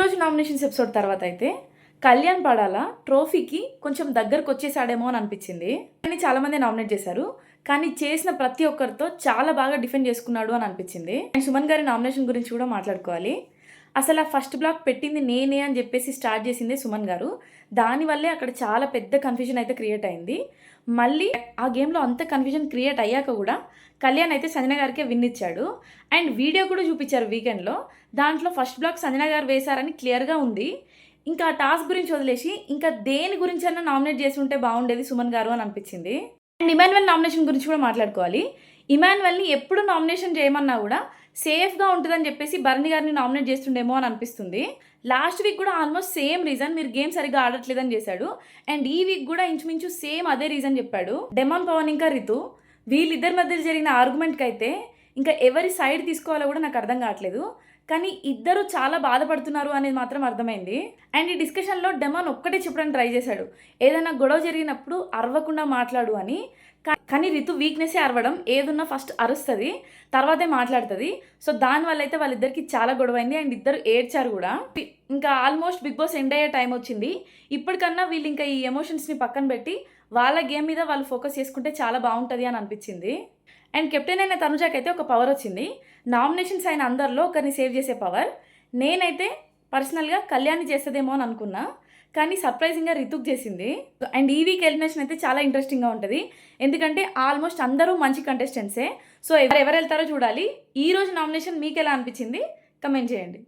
ఈరోజు nominations episode తర్వాత అయితే కళ్యాణ్ పడాల ట్రోఫీకి కొంచెం దగ్గరకు వచ్చేసాడేమో అని అనిపించింది. కానీ చాలామంది నామినేట్ చేశారు, కానీ చేసిన ప్రతి ఒక్కరితో చాలా బాగా డిఫెండ్ చేసుకున్నాడు అని అనిపించింది. అండ్ సుమన్ గారి నామినేషన్ గురించి కూడా మాట్లాడుకోవాలి. అసలు ఆ ఫస్ట్ బ్లాక్ పెట్టింది నేనే అని చెప్పేసి స్టార్ట్ చేసింది సుమన్ గారు. దానివల్లే అక్కడ చాలా పెద్ద కన్ఫ్యూజన్ అయితే క్రియేట్ అయింది. మళ్ళీ ఆ గేమ్లో అంత కన్ఫ్యూజన్ క్రియేట్ అయ్యాక కూడా కళ్యాణ్ అయితే సంజన గారికే విన్ ఇచ్చాడు. అండ్ వీడియో కూడా చూపించారు వీకెండ్లో. దాంట్లో ఫస్ట్ బ్లాక్ సంజన గారు వేశారని క్లియర్గా ఉంది. ఇంకా ఆ టాస్క్ గురించి వదిలేసి ఇంకా దేని గురించి అన్నా నామినేట్ చేసి ఉంటే బాగుండేది సుమన్ గారు అని అనిపించింది. అండ్ ఇమాన్యువల్ నామినేషన్ గురించి కూడా మాట్లాడుకోవాలి. ఇమాన్యువల్ని ఎప్పుడు నామినేషన్ చేయమన్నా కూడా సేఫ్గా ఉంటుందని చెప్పేసి భరణి గారిని నామినేట్ చేస్తుండేమో అని అనిపిస్తుంది. లాస్ట్ వీక్ కూడా ఆల్మోస్ట్ సేమ్ రీజన్, మీరు గేమ్ సరిగ్గా ఆడట్లేదని చేశాడు. అండ్ ఈ వీక్ కూడా ఇంచుమించు సేమ్ అదే రీజన్ చెప్పాడు. డెమాన్ పవన్ ఇంకా రితు వీళ్ళిద్దరి మధ్య జరిగిన ఆర్గ్యుమెంట్కి అయితే ఇంకా ఎవరి సైడ్ తీసుకోవాలో కూడా నాకు అర్థం కావట్లేదు. కానీ ఇద్దరు చాలా బాధపడుతున్నారు అనేది మాత్రం అర్థమైంది. అండ్ ఈ డిస్కషన్లో డెమాన్ ఒక్కటే చెప్పడానికి ట్రై చేశాడు, ఏదైనా గొడవ జరిగినప్పుడు అరవకుండా మాట్లాడు అని. కానీ రితు వీక్నెస్సే అరవడం, ఏదున్నా ఫస్ట్ అరుస్తుంది తర్వాతే మాట్లాడుతుంది. సో దానివల్ల అయితే వాళ్ళిద్దరికి చాలా గొడవ అయింది. అండ్ ఇద్దరు ఏడ్చారు కూడా. ఇంకా ఆల్మోస్ట్ బిగ్ బాస్ ఎండ్ అయ్యే టైం వచ్చింది. ఇప్పటికన్నా వీళ్ళు ఇంకా ఈ ఎమోషన్స్ని పక్కన పెట్టి వాళ్ళ గేమ్ మీద వాళ్ళు ఫోకస్ చేసుకుంటే చాలా బాగుంటుంది అని అనిపించింది. అండ్ కెప్టెన్ అయిన తనుజాకి అయితే ఒక పవర్ వచ్చింది, నామినేషన్స్ అయిన అందరిలో ఒకరిని సేవ్ చేసే పవర్. నేనైతే పర్సనల్గా కళ్యాణ్ని చేస్తుందేమో అని అనుకున్నా, కానీ సర్ప్రైజింగ్గా రితుక్ చేసింది. అండ్ ఈ వీక్ ఎలిమినేషన్ అయితే చాలా ఇంట్రెస్టింగ్గా ఉంటుంది, ఎందుకంటే ఆల్మోస్ట్ అందరూ మంచి కంటెస్టెంట్సే. సో ఎవరు వెళ్తారో చూడాలి. ఈ రోజు నామినేషన్ మీకు ఎలా అనిపించింది కమెంట్ చేయండి.